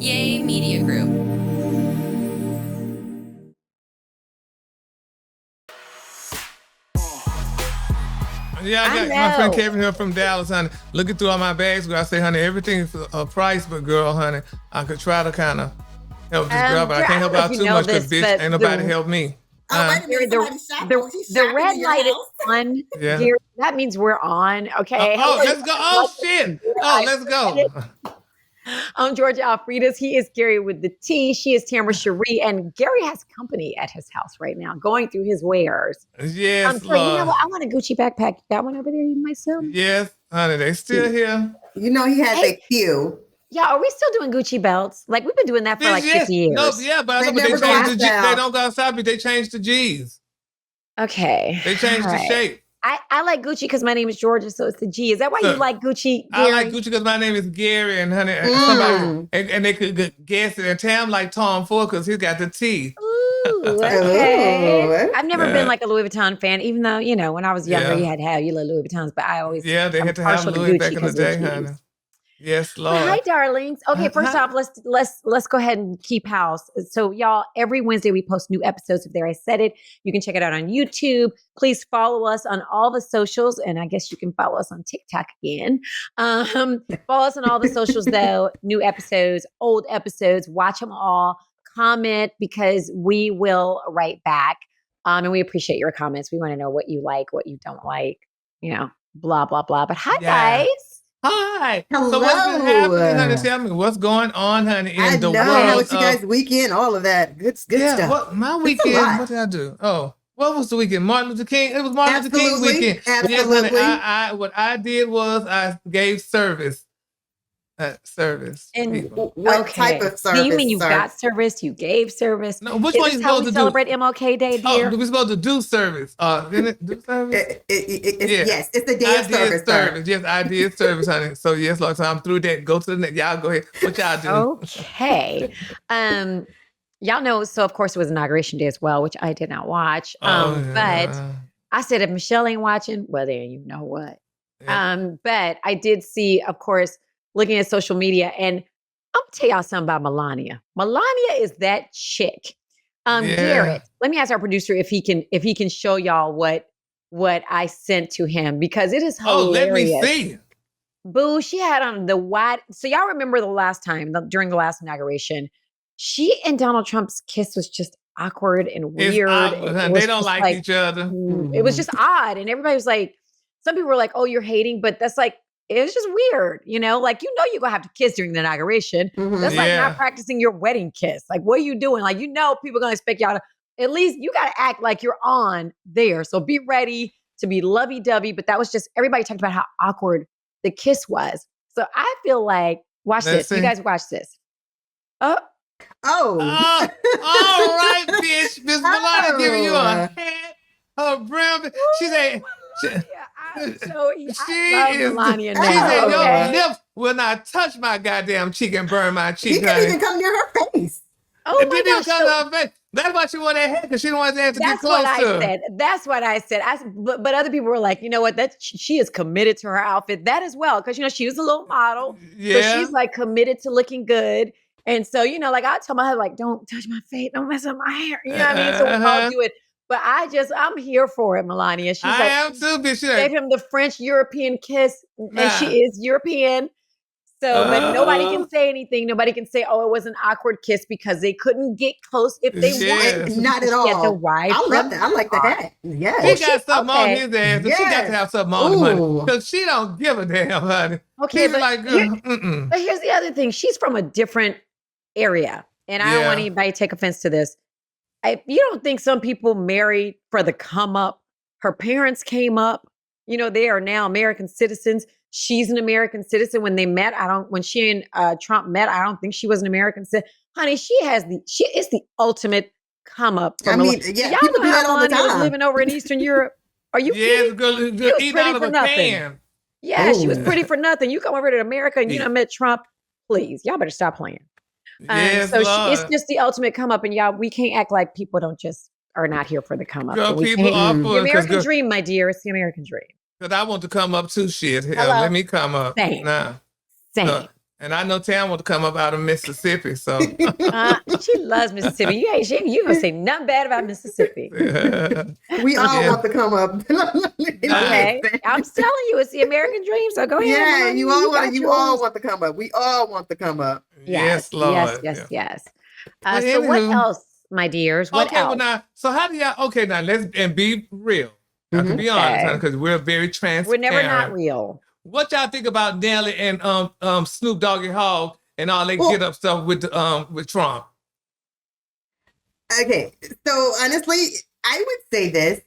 Yay Media Group. Yeah, I got my friend Kevin here from Dallas, honey. Looking through all my bags, girl. I say, honey, everything is a price, but girl, honey, I could try to kind of help this girl, but I can't help out too much because, bitch, ain't nobody help me. Wait a minute, the red light is on. Yeah. Gary, that means we're on. Okay. Let's go. Oh, shit. Let's go. I'm Georgia Alfredas. He is Gary with the T. She is Tamara Cherie. And Gary has company at his house right now, going through his wares. Yes, you know what? I want a Gucci backpack. You got one over there myself? Yes, honey. They still here. You know he has a queue. Yeah, are we still doing Gucci belts? Like, we've been doing that for like 50 years. No, yeah, but they changed the G. They don't go outside, but they changed the G's. Okay. They changed the shape. I like Gucci because my name is Georgia, so it's the G. Is that why you like Gucci, Gary? I like Gucci because my name is Gary, and honey, somebody, and they could guess it. And Tam like Tom Ford because he's got the T. Ooh, okay. I've never been like a Louis Vuitton fan, even though, you know, when I was younger, you had to have your little Louis Vuittons, but I always they had to have Louis back in the day, honey. Yes, Lord. Hi, darlings. Okay, first off, let's go ahead and keep house. So, y'all, every Wednesday we post new episodes of There I Said It. You can check it out on YouTube. Please follow us on all the socials, and I guess you can follow us on TikTok again. Follow us on all the socials, though. New episodes, old episodes. Watch them all. Comment because we will write back, and we appreciate your comments. We want to know what you like, what you don't like. You know, blah blah blah. But hi, guys. Hi. Hello. So what's been happening, honey? Tell me what's going on, honey, in the world. How was you guys' weekend? All of that. Good stuff. My weekend, what did I do? Oh, what was the weekend? Martin Luther King. It was Martin Luther King weekend. Absolutely. Yes, honey, what I did was I gave service. And what type of service? Do you mean you got service? You gave service? No, which one you supposed to celebrate MLK Day, dear? Oh, we're supposed to do service. Didn't it do service? Yes, it's the day of service. Yes, I did service, honey. So yes, Lord, so I'm through that. Go to the next. Y'all go ahead. What y'all do? Okay. Y'all know, so of course it was Inauguration Day as well, which I did not watch. But I said, if Michelle ain't watching, well then you know what. Yeah. But I did see, of course, looking at social media, and I'm gonna tell y'all something about Melania. Melania is that chick. Garrett, let me ask our producer if he can show y'all what I sent to him, because it is hilarious. Oh, let me see. Boo, she had on the white. So y'all remember the last time, during the last inauguration, she and Donald Trump's kiss was just awkward and weird. They don't like each other. It was just odd. And everybody was like, some people were like, oh, you're hating, but that's like, it was just weird, you know, like, you know, you're going to have to kiss during the inauguration. That's like not practicing your wedding kiss. Like, what are you doing? Like, you know, people are going to expect y'all to, at least you got to act like you're on there. So be ready to be lovey-dovey. But that was just, everybody talked about how awkward the kiss was. So I feel like, watch this. You guys watch this. Oh. All right, bitch. Miss Melania giving you a hat, her brown. She said, I love Melania now. She said, your lips will not touch my goddamn cheek and burn my cheek. He couldn't even come near her face. Oh my gosh. Come to her face. That's why she wanted that hat, because she didn't want that to get close to her. That's what I said. But other people were like, you know what? She is committed to her outfit. That as well, because, you know, she was a little model. Yeah. So she's like committed to looking good. And so, you know, like I tell my husband, like, don't touch my face. Don't mess up my hair. You know what I mean? So we all do it. But I'm here for it, Melania. She's I am too, bitch. Gave him the French European kiss, and she is European. So, but nobody can say anything. Nobody can say, oh, it was an awkward kiss, because they couldn't get close if they wanted. Not at all. She had the right. I love that. I like that. Yes. He got something on his ass. Yes. She got to have something on the money, because she don't give a damn, honey. Okay, but here's the other thing. She's from a different area, and I don't want anybody to take offense to this. You don't think some people married for the come up? Her parents came up. You know, they are now American citizens. She's an American citizen. When they met, when she and Trump met, I don't think she was an American citizen. Honey, she is the ultimate come up. I mean, yeah, people do that all the time. Was living over in Eastern Europe. Are you kidding? She was pretty for nothing. Yeah, she was pretty for nothing. You come over to America and you done met Trump. Please, y'all better stop playing. It's just the ultimate come up, and y'all, we can't act like people are not here for the come up. Girl, people are for the American dream, my dear. It's the American dream. Because I want to come up too, shit. Hell, let me come up. Same. Nah. Same. And I know Tam want to come up out of Mississippi, so. She loves Mississippi. You gonna say nothing bad about Mississippi. We all want to come up. Okay. I'm telling you, it's the American dream, so go ahead. Yeah, you all want to come up. We all want to come up. Yes, Lord. Yes. So what else, my dears? What else? Well now, so how do y'all, now let's be real. I can be honest, because we're very transparent. We're never not real. What y'all think about Nelly and Snoop Doggy Hogg and all they get up stuff with Trump? Okay, so honestly, I would say this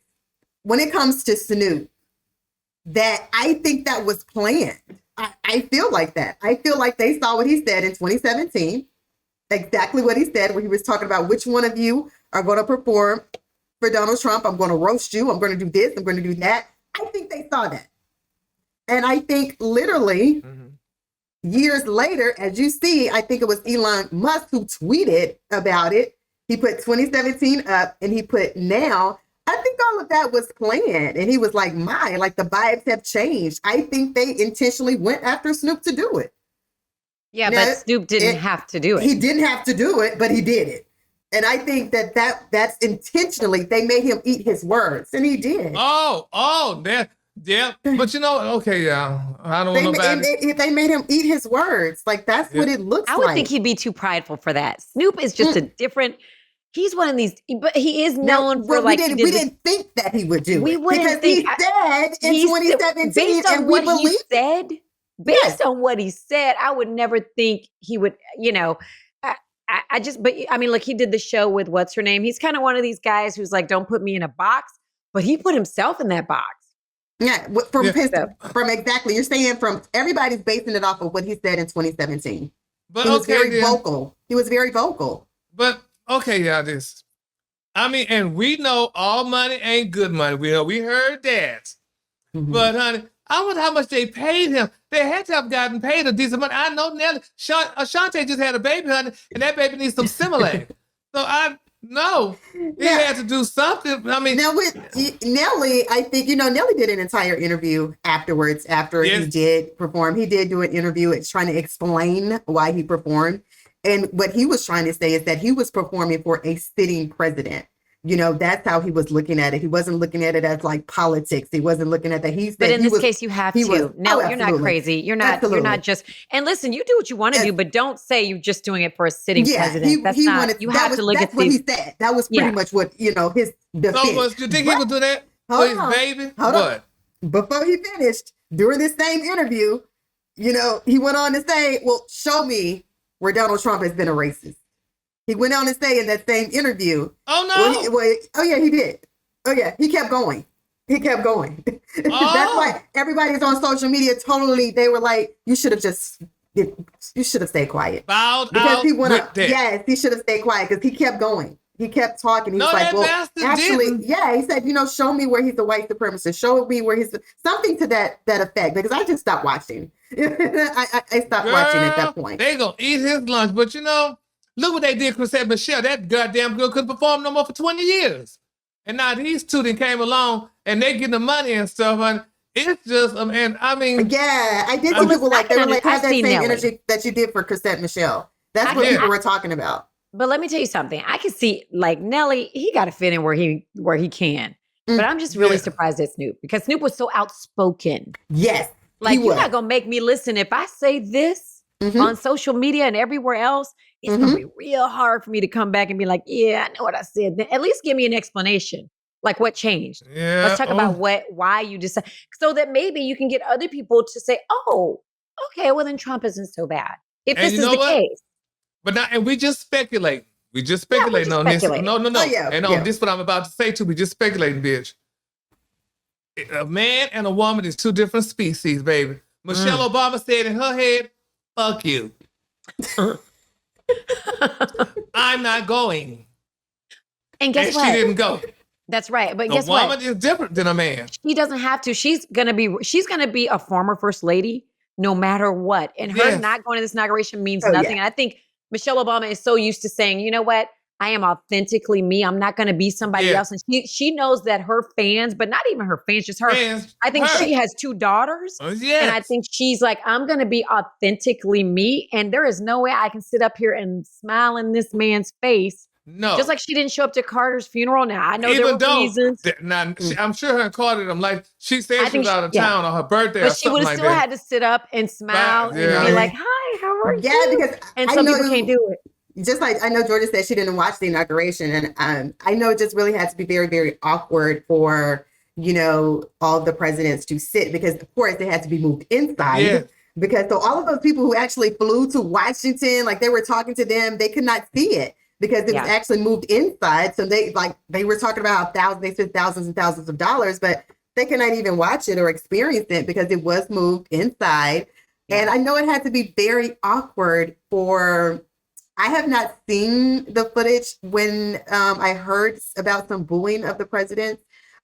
when it comes to Snoop, that I think that was planned. I feel like that. I feel like they saw what he said in 2017, exactly what he said, where he was talking about which one of you are going to perform for Donald Trump. I'm going to roast you. I'm going to do this. I'm going to do that. I think they saw that. And I think literally years later, as you see, I think it was Elon Musk who tweeted about it. He put 2017 up and he put now. I think all of that was planned. And he was like, the vibes have changed. I think they intentionally went after Snoop to do it. Yeah, but Snoop didn't have to do it. He didn't have to do it, but he did it. And I think that's intentionally, they made him eat his words. And he did. Yeah, but I don't want nobody. They made him eat his words. Like, that's what it looks like. I would think he'd be too prideful for that. Snoop is just a different, he's one of these, but he is known for we didn't think that he would do it. We wouldn't think. He said in 2017, based on and what we believe. Based on what he said, I would never think he would, look, he did the show with what's her name. He's kind of one of these guys who's like, don't put me in a box, but he put himself in that box. Yeah, from exactly. You're saying from everybody's basing it off of what he said in 2017. But he was very vocal. He was very vocal. But this. And we know all money ain't good money. We heard that. Mm-hmm. But honey, I wonder how much they paid him. They had to have gotten paid a decent money. I know Nelly, Ashante just had a baby, honey, and that baby needs some Similac. So he had to do something. Now with Nelly, I think, Nelly did an entire interview afterwards, after he did perform. He did do an interview trying to explain why he performed. And what he was trying to say is that he was performing for a sitting president. That's how he was looking at it. He wasn't looking at it as like politics. He wasn't looking at that. But in this case, you have to. No, you're not crazy. You're not just, and listen, you do what you want to do, but don't say you're just doing it for a sitting president. You have to look at what he said. That was pretty much what, his defense. So you think he would do that for his baby? Hold on. Before he finished, during this same interview, he went on to say, well, show me where Donald Trump has been a racist. He went on to say in that same interview. Oh, no. He did. Oh, yeah. He kept going. That's why everybody's on social media totally, they were like, you should have stayed quiet. Because he went up. Yes, he should have stayed quiet because he kept going. He kept talking. He was like, well, actually, he said, show me where he's a white supremacist. Show me where he's something to that effect, because I just stopped watching. I stopped watching at that point. They going to eat his lunch, but look what they did, Cosmetic Michelle. That goddamn girl couldn't perform no more for 20 years. And now these two then came along and they getting the money and stuff. And it's just, Yeah, I did see people they were like, have that same energy that you did for Cosmetic Michelle. That's what people were talking about. But let me tell you something. I can see, like, Nelly, he got to fit in where he can. But I'm just really surprised at Snoop, because Snoop was so outspoken. Yes. Like, you're not going to make me listen. If I say this on social media and everywhere else, it's going to be real hard for me to come back and be like, yeah, I know what I said. At least give me an explanation. Like, what changed? Yeah. Let's talk about why you decided, so that maybe you can get other people to say, oh, okay, well, then Trump isn't so bad. If this is the case. But now, and we just speculate. We just speculating on this. No. Oh, yeah, and this is what I'm about to say too. We just speculating, bitch. A man and a woman is two different species, baby. Michelle Obama said in her head, fuck you. I'm not going. And guess what? She didn't go. That's right. But guess what? A woman is different than a man. She doesn't have to. She's gonna be a former first lady no matter what. And her not going to this inauguration means nothing. And I think Michelle Obama is so used to saying, you know what? I am authentically me. I'm not going to be somebody else. And she knows that her fans, but not even her fans, just her. I think she has 2 daughters. And I think she's like, I'm going to be authentically me. And there is no way I can sit up here and smile in this man's face. No. Just like she didn't show up to Carter's funeral. Now, I know there were reasons. I'm sure her and Carter, she said she was out of town on her birthday or something like that. But she would have still had to sit up and smile and be like, hi, how are you? Yeah, because and some people can't do it. Just like I know Georgia said she didn't watch the inauguration. And I know it just really had to be very, very awkward for, all the presidents to sit because, of course, they had to be moved inside. Yeah. Because so all of those people who actually flew to Washington, like they were talking to them, they could not see it because it was actually moved inside. So they were talking about they spent thousands and thousands of dollars, but they could not even watch it or experience it because it was moved inside. Yeah. And I know it had to be very awkward I have not seen the footage when I heard about some booing of the president.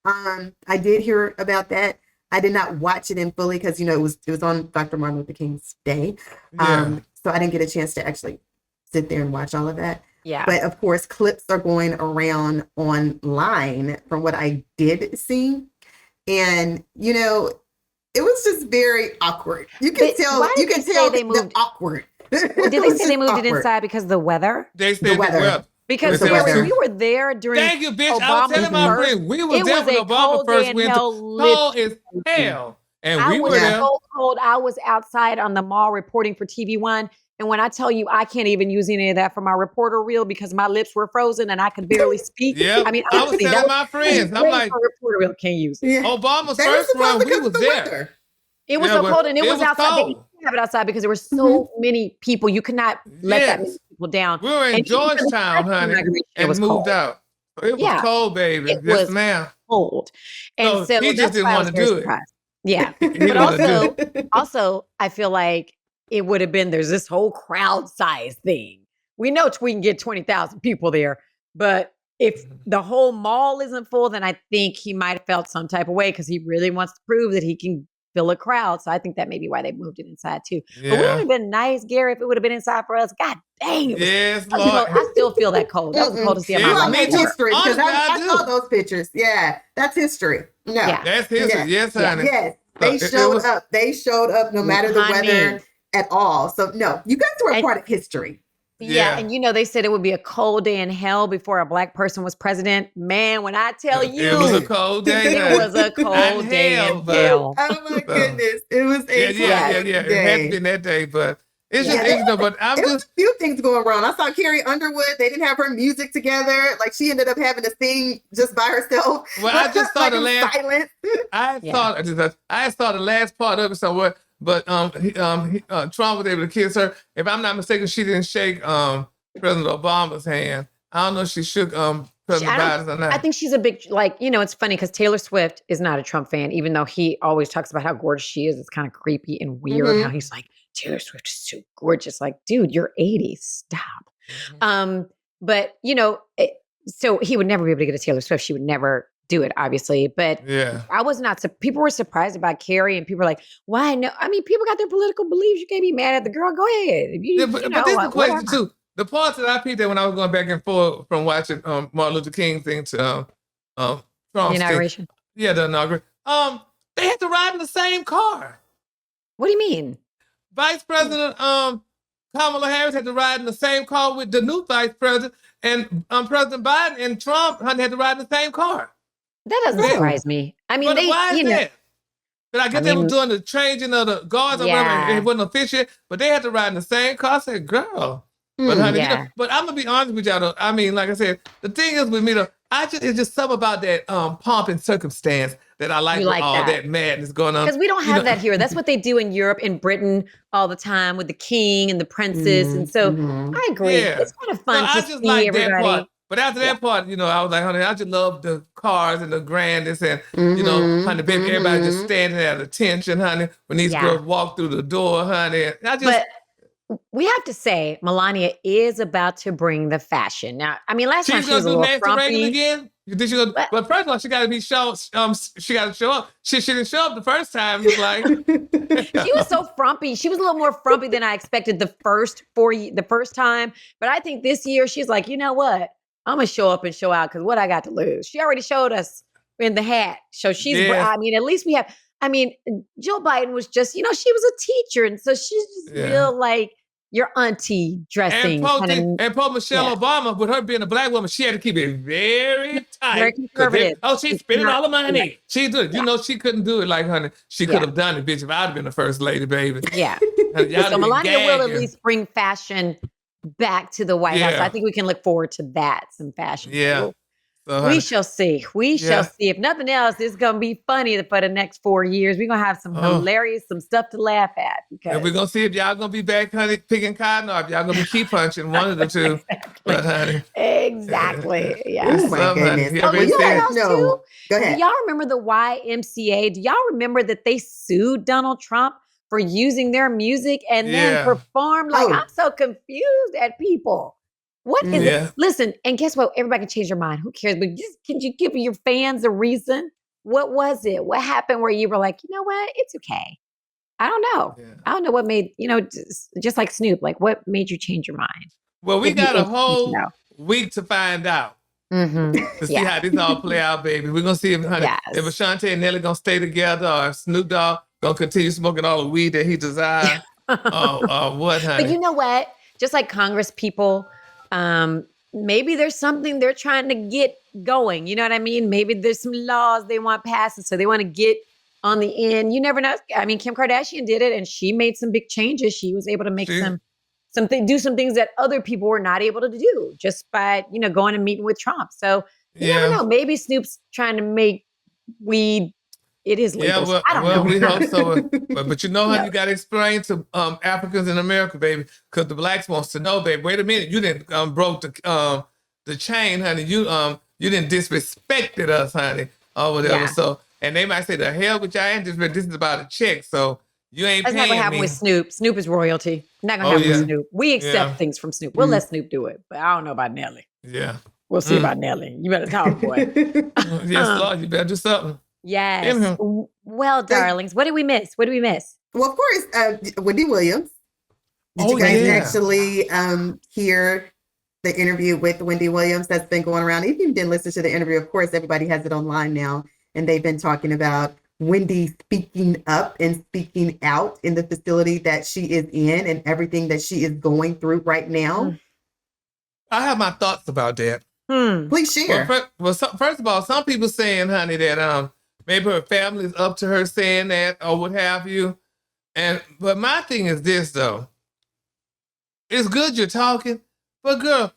I did hear about that. I did not watch it in fully because, it was on Dr. Martin Luther King's day. So I didn't get a chance to actually sit there and watch all of that. Yeah. But of course, clips are going around online from what I did see. And, it was just very awkward. You can tell they moved awkward. Well, did they say they moved it inside because of the weather? They said the weather. Because we were there during Thank you, bitch. I was telling my friend, we were there when Obama first went to cold as hell. And we were there. So cold. I was outside on the mall reporting for TV1. And when I tell you I can't even use any of that for my reporter reel because my lips were frozen and I could barely speak. Yeah. I mean, I was telling my friends, I'm like, reporter reel can't use it. Yeah. Obama's first run, we was there. It was so cold and it was outside. They didn't have it outside because there were so many people. You could not let that many people down. We were in Georgetown, honey, and moved cold. Out. It was cold, baby. Yes, ma'am. Cold. And so he just didn't want to do it. Yeah. But also, I feel like it would have been, there's this whole crowd size thing. We know we can get 20,000 people there, but if the whole mall isn't full, then I think he might have felt some type of way because he really wants to prove that he can fill a crowd. So I think that may be why they moved it inside too. Yeah. But it would have been nice, Gary, if it would have been inside for us. God dang. Yes, Lord. I still feel that cold. That was the coldest day of my life. That's history because I saw those pictures. Yeah, that's history. No. Yeah. That's history. Yes, honey. Yes. They showed up. They showed up no matter the weather at all. So no, you guys were a part of history. Yeah. And they said it would be a cold day in hell before a Black person was president. Man, when I tell you. It was a cold day. It was a cold day in hell. Oh my goodness. It was a Yeah. It had to be that day, but it's just, but I'm just. A few things going wrong. I saw Carrie Underwood. They didn't have her music together. Like she ended up having to sing just by herself. Well, I just saw the last. Silent. I saw the last part of it somewhere. But Trump was able to kiss her. If I'm not mistaken, she didn't shake President Obama's hand. I don't know if she shook President Biden's or not. I think she's a big, it's funny because Taylor Swift is not a Trump fan, even though he always talks about how gorgeous she is. It's kind of creepy and weird how he's like, Taylor Swift is so gorgeous. Like, dude, you're 80. Stop. But, so he would never be able to get a Taylor Swift. She would never do it, obviously. But I was not. People were surprised about Carrie, and people were like, "Why? No, I mean, people got their political beliefs. You can't be mad at the girl. Go ahead." But this is the question too. The parts that I picked when I was going back and forth from watching Martin Luther King thing to Trump's inauguration. The inauguration. They had to ride in the same car. What do you mean? Vice President Kamala Harris had to ride in the same car with the new vice president, and President Biden and Trump had to ride in the same car. That doesn't surprise me. I mean, why is that? But I guess they were doing the changing of the guards or whatever. It wasn't official, but they had to ride in the same car. I said, girl. But honey, but I'm gonna be honest with y'all though. I mean, like I said, the thing is with me though, it's just something about that pomp and circumstance that I like all that madness going on. Because we don't have that here. That's what they do in Europe, in Britain all the time with the king and the princess. And so I agree. It's kind of fun to see like everybody. That part. But after that part, I was like, honey, I just love the cars and the grandest and, honey, baby, everybody just standing at attention, honey, when these girls walk through the door, honey. But we have to say, Melania is about to bring the fashion. Now, I mean, last time she was a little frumpy. Again? But first of all, she got to be show. She got to show up. She didn't show up the first time. It was like she was so frumpy. She was a little more frumpy than I expected the first time. But I think this year she's like, you know what? I'm gonna show up and show out because what I got to lose? She already showed us in the hat. So she's. I mean, at least we have. I mean, Jill Biden was just. She was a teacher, and so she's just real like your auntie dressing. And poor Michelle Obama, with her being a black woman, she had to keep it very tight. Very conservative. She's spending all the money. She did. She couldn't do it like, honey. She could have done it, bitch, if I'd have been the first lady, baby. Yeah. So Melania will at least bring fashion back to the White House. I think we can look forward to that, some fashion. Yeah. So, we shall see. We shall see. If nothing else, it's going to be funny for the next 4 years. We're going to have some hilarious, some stuff to laugh at. And we're going to see if y'all going to be back, honey, picking cotton, or if y'all going to be keep punching, one of the two. Exactly. But, honey. Exactly. Yes. Oh, my goodness. Go ahead. Do y'all remember the YMCA? Do y'all remember that they sued Donald Trump for using their music and then performed? Like, I'm so confused at people. What is it? Listen, and guess what? Everybody can change their mind. Who cares? But can you give your fans a reason? What was it? What happened where you were like, you know what? It's okay. I don't know. Yeah. I don't know what made, just like Snoop, like what made you change your mind? Well, we got a whole week to find out. To see how this all play out, baby. We're going to see if Ashanti and Nelly going to stay together, or if Snoop Dogg going to continue smoking all the weed that he desires. or what, honey? But you know what? Just like Congress people, maybe there's something they're trying to get going. You know what I mean? Maybe there's some laws they want passed, and so they want to get on the end. You never know. I mean, Kim Kardashian did it, and she made some big changes. She was able to make do some things that other people were not able to do just by, going and meeting with Trump. So you never know. Maybe Snoop's trying to make weed. It is legal. Yeah, I don't know. We hope so. But you know how you got to explain to Africans in America, baby, because the blacks wants to know, baby. Wait a minute, you didn't broke the chain, honey. You didn't disrespected us, honey, or whatever. Yeah. So, and they might say, the hell with y'all ain't disrespect. This is about a check, so you ain't paying me. That's not gonna happen with Snoop. Snoop is royalty. Not gonna happen with Snoop. We accept things from Snoop. We'll let Snoop do it, but I don't know about Nelly. Yeah, we'll see about Nelly. You better talk, boy. Yes, Lord, you better do something. Yes. Well, darlings, what did we miss? Well, of course, Wendy Williams. Did you guys actually hear the interview with Wendy Williams that's been going around? If you didn't listen to the interview, of course, everybody has it online now. And they've been talking about Wendy speaking up and speaking out in the facility that she is in and everything that she is going through right now. I have my thoughts about that. Please share. First of all, some people saying, honey, that maybe her family is up to her saying that or what have you. But my thing is this, though. It's good you're talking, but girl,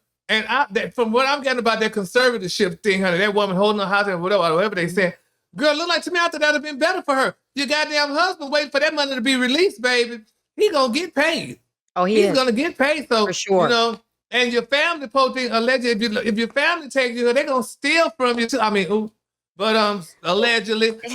from what I'm getting about that conservatorship thing, honey, that woman holding her house and whatever they say, girl, look like to me I thought that would have been better for her. Your goddamn husband waiting for that money to be released, baby. He gonna get paid. Oh, he's gonna get paid. So, for sure. And your family posting allegedly, if your family takes you, they're gonna steal from you too. I mean, allegedly. It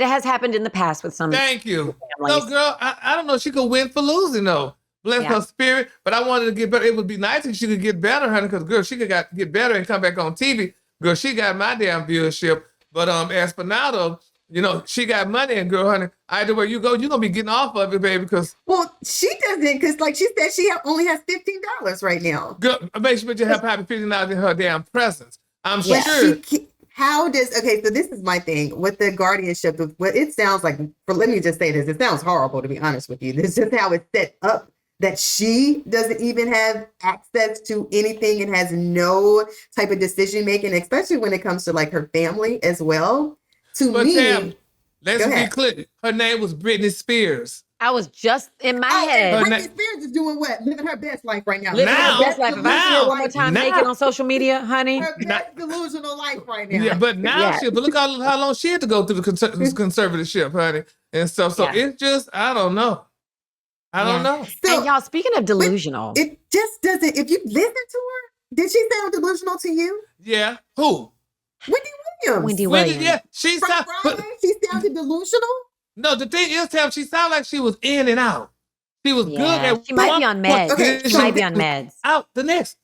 has happened in the past with some. Thank you. No, girl, I don't know. She could win for losing though. Bless her spirit. But I wanted to get better. It would be nice if she could get better, honey, because girl, she could get better and come back on TV. Girl, she got my damn viewership. But as for now though, she got money, and girl, honey, either way you go, you're gonna be getting off of it, baby. Because she doesn't, because like she said, she only has $15 right now. Girl, make sure you have probably $15 in her damn presence. I'm sure. So this is my thing with the guardianship. What it sounds like, let me just say this, it sounds horrible to be honest with you. This is just how it's set up, that she doesn't even have access to anything and has no type of decision making, especially when it comes to like her family as well. Tam, let's be clear. Her name was Britney Spears. I was just in my head. Britney Spears is doing what? Living her best life right now. Living her best life. If I see her one more time naked on social media, honey. Her best delusional life right now. Yeah, but now but look how long she had to go through the conservatorship, honey. And so it's just, I don't know. I don't know. So, and y'all, speaking of delusional. It just doesn't, if you listen to her, did she sound delusional to you? Yeah. Who? Wendy Williams. Yeah, she sounded delusional. No, the thing is, Tam, she sounded like she was in and out. She was good at. She might be on meds. She might be on meds. Out the next.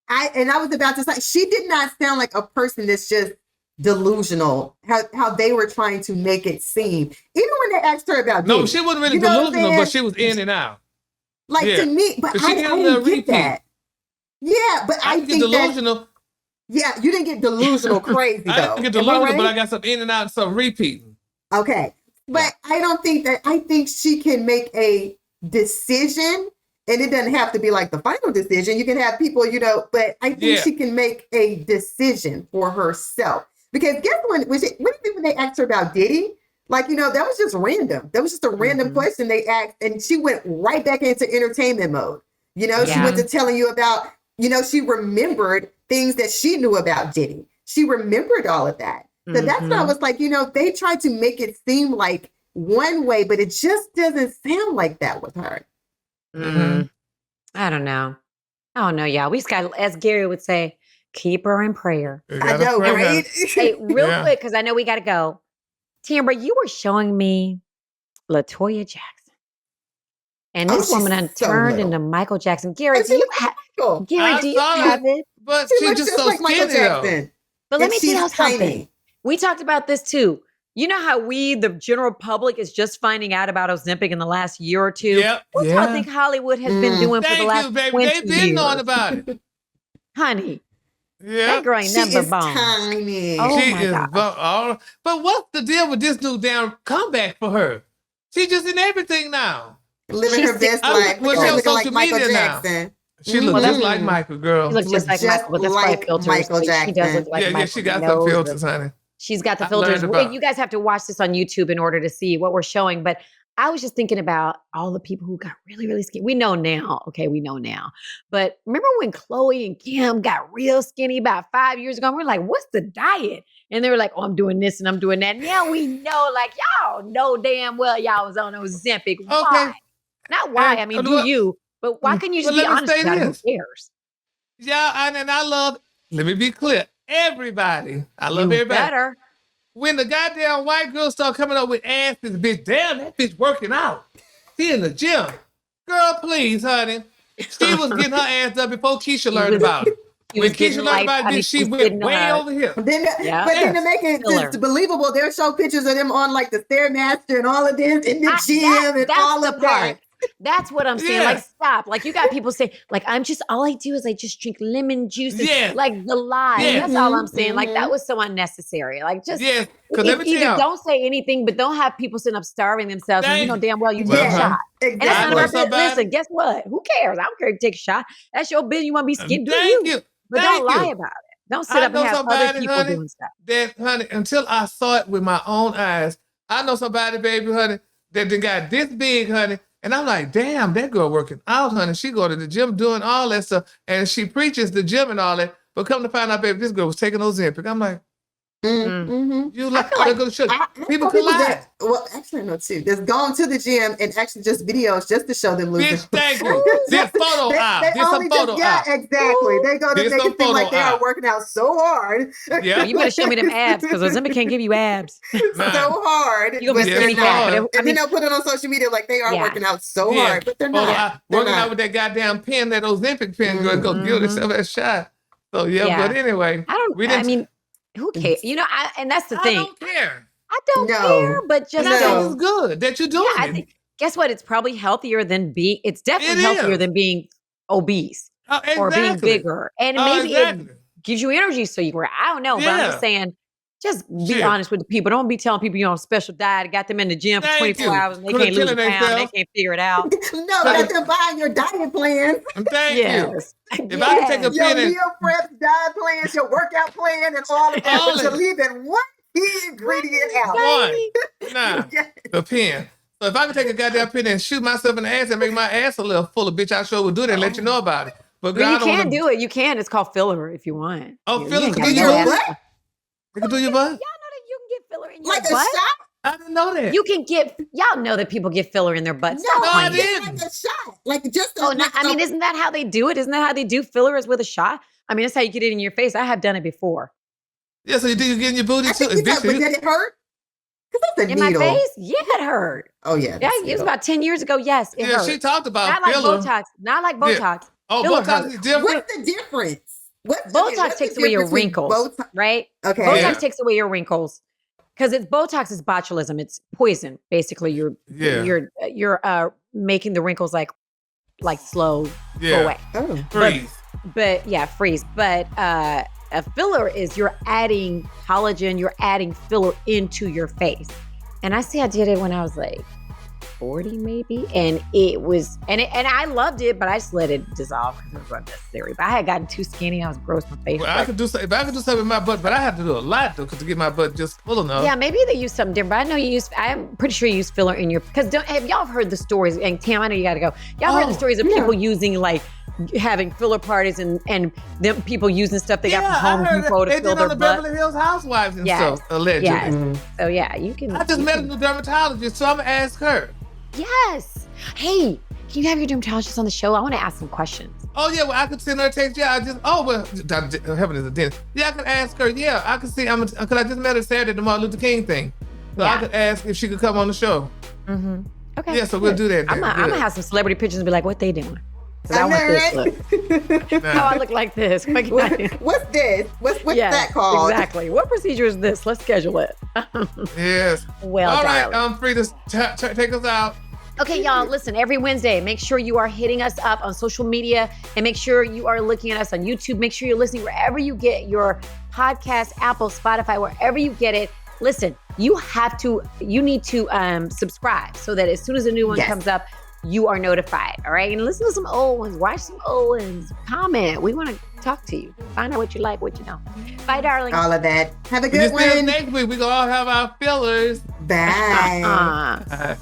I was about to say, she did not sound like a person that's just delusional. How they were trying to make it seem. Even when they asked her about no, she wasn't really delusional, but she was in and out. Like to me, but I didn't get that. Yeah, but I get think delusional. Yeah, you didn't get delusional crazy though. I didn't get delusional, but I got some in and out and some repeating. Okay. But I don't think that, I think she can make a decision, and it doesn't have to be like the final decision. You can have people, but I think she can make a decision for herself. Because guess when they asked her about Diddy, that was just random. That was just a random question they asked, and she went right back into entertainment mode. She went to telling you about, she remembered things that she knew about Diddy. She remembered all of that. So that's why I was like, they tried to make it seem like one way, but it just doesn't sound like that with her. I don't know. Yeah. We just got, as Gary would say, keep her in prayer. I know, right? Hey, real quick, because I know we got to go. Timber, you were showing me LaToya Jackson. And this woman turned into Michael Jackson. Gary, do you have it? But she's just so skinny, though. But let me tell you something. We talked about this too. You know how the general public, is just finding out about Ozempic in the last year or two? Yep. What do you think Hollywood has been doing for the last 20 years? They've been knowing about it. Honey. Yeah. That girl ain't nothing but bone. Tiny. Oh she my is God. But what's the deal with this new damn comeback for her? She's just in everything now. Living her best life. What's on social media now? She looks just like Michael, girl. She looks just like Michael, but that's probably filters. Michael Jackson. She does look like Michael. Yeah, she got some filters, honey. She's got the filters. You guys have to watch this on YouTube in order to see what we're showing. But I was just thinking about all the people who got really, really skinny. We know now. Okay, we know now. But remember when Chloe and Kim got real skinny about 5 years ago? And we're like, what's the diet? And they were like, oh, I'm doing this and I'm doing that. Now we know, y'all know damn well y'all was on Ozempic. Why? Not why. I mean, do you? But why can you just be honest about it? Who cares? Yeah, and I love, let me be clear, everybody. I love everybody. Better. When the goddamn white girls start coming up with asses, bitch, damn, that bitch working out. She in the gym. Girl, please, honey. She was getting her ass up before Keisha learned about it. When Keisha learned about it, she went way over here. But then to make it believable, they'll show pictures of them on the Stairmaster and all of this in the gym and all of that. That's what I'm saying. Yeah. Stop. You got people saying, all I do is I just drink lemon juice. Yeah. The lie. Yeah. That's all I'm saying. That was so unnecessary. Yes. Either don't say anything, but don't have people sitting up starving themselves. And you know damn well you take a shot. Exactly. And that's none of our business. Listen, guess what? Who cares? I don't care if you take a shot. That's your business. You want to be skinny. Do you. But don't lie about it. Don't sit up and have other people doing stuff. That, honey, until I saw it with my own eyes, I know somebody, baby, honey, that got this big, honey. And I'm like, damn, that girl working out, honey. She go to the gym doing all that stuff. And she preaches the gym and all that. But come to find out, baby, this girl was taking Ozempic. I'm like, you people can lie. Actually, no, too. That's gone to the gym and actually just videos just to show them losing. Bitch, thank you. This photo op. This a photo op. Yeah, exactly. They go to make it seem like they are working out so hard. Yeah. You better show me them abs because Ozempic can't give you abs. So hard. You're going to be skinny fat. And then they'll put it on social media like they are working out so hard, but they're not. Working out with that goddamn pen, that Ozempic pen, go give yourself that shot. So, but anyway. Who cares? And that's the thing. I don't care. I don't care, but just know. It's good that you're doing it. Guess what? It's probably healthier than it's definitely healthier than being obese or being bigger. And maybe it gives you energy so you can, I don't know, but I'm just saying, just be honest with the people. Don't be telling people you're on a special diet, got them in the gym for 24 hours and they can't lose a pound, they can't figure it out. No, let them buy your diet plan. Thank you. If I can take a your meal prep, diet plans, your workout plan, and all of that, but you're leaving one key ingredient out. The pen. So if I can take a goddamn pen and shoot myself in the ass and make my ass a little full of bitch, I sure would do that and let you know about it. But you can do it. You can. It's called filler if you want. Oh, filler? Can do your butt? You can do your butt? Y'all know that you can get filler in your butt? A shot? I didn't know that. You can y'all know that people get filler in their butts. No, I didn't. Like a shot. Isn't that how they do it? Isn't that how they do filler is with a shot? I mean, that's how you get it in your face. I have done it before. Yeah, so you get in your booty too? But did it hurt? In my face? Yeah, it hurt. Oh, yeah. Yeah, it was about 10 years ago. Yes, it hurt. She talked about filler. Not like Botox. Yeah. Oh, filler Botox is different? What's the difference? Botox takes away your wrinkles, right? Okay. Botox takes away your wrinkles because Botox is botulism. It's poison. Basically, you're making the wrinkles like slow go away. Freeze. But yeah, freeze. But a filler is you're adding collagen, you're adding filler into your face. And I did it when I was like 40 maybe, and it was, and I loved it, but I just let it dissolve because it was unnecessary. But I had gotten too skinny, I was gross my face. Well, I could do something with my butt, but I have to do a lot though, to get my butt just full enough. Yeah, maybe they use something different. But I know I'm pretty sure you use filler in your, because have y'all heard the stories? And Tam, I know you got to go. Y'all heard the stories of people using like having filler parties and them people using stuff they got from Home Depot to fill their butt. They did on the Beverly Hills Housewives and stuff, allegedly. Yes. So yeah, you can. I just met a new dermatologist, so I'm gonna ask her. Yes. Hey, can you have your dermatologist on the show? I want to ask some questions. Oh yeah, well I could send her a text. Yeah, heaven is a dentist. Yeah, I could ask her. Yeah, I could see. Cause I just met her Saturday at the Martin Luther King thing, so I could ask if she could come on the show. Mm-hmm. Okay. Yeah, so we'll do that. I'm gonna have some celebrity pictures and be like, what they doing? I want this look. How I look like this. What's this? What's that called? Exactly. What procedure is this? Let's schedule it. Yes. Well, all right, darling. Frida, take us out. Okay, y'all, listen, every Wednesday, make sure you are hitting us up on social media and make sure you are looking at us on YouTube. Make sure you're listening wherever you get your podcast, Apple, Spotify, wherever you get it. Listen, you need to subscribe so that as soon as a new one comes up, you are notified, all right? And listen to some old ones, watch some old ones, comment. We want to talk to you. Find out what you like, what you know. Bye, darling. All of that. Have a good one. Next week, we're going to all have our fillers. Bye.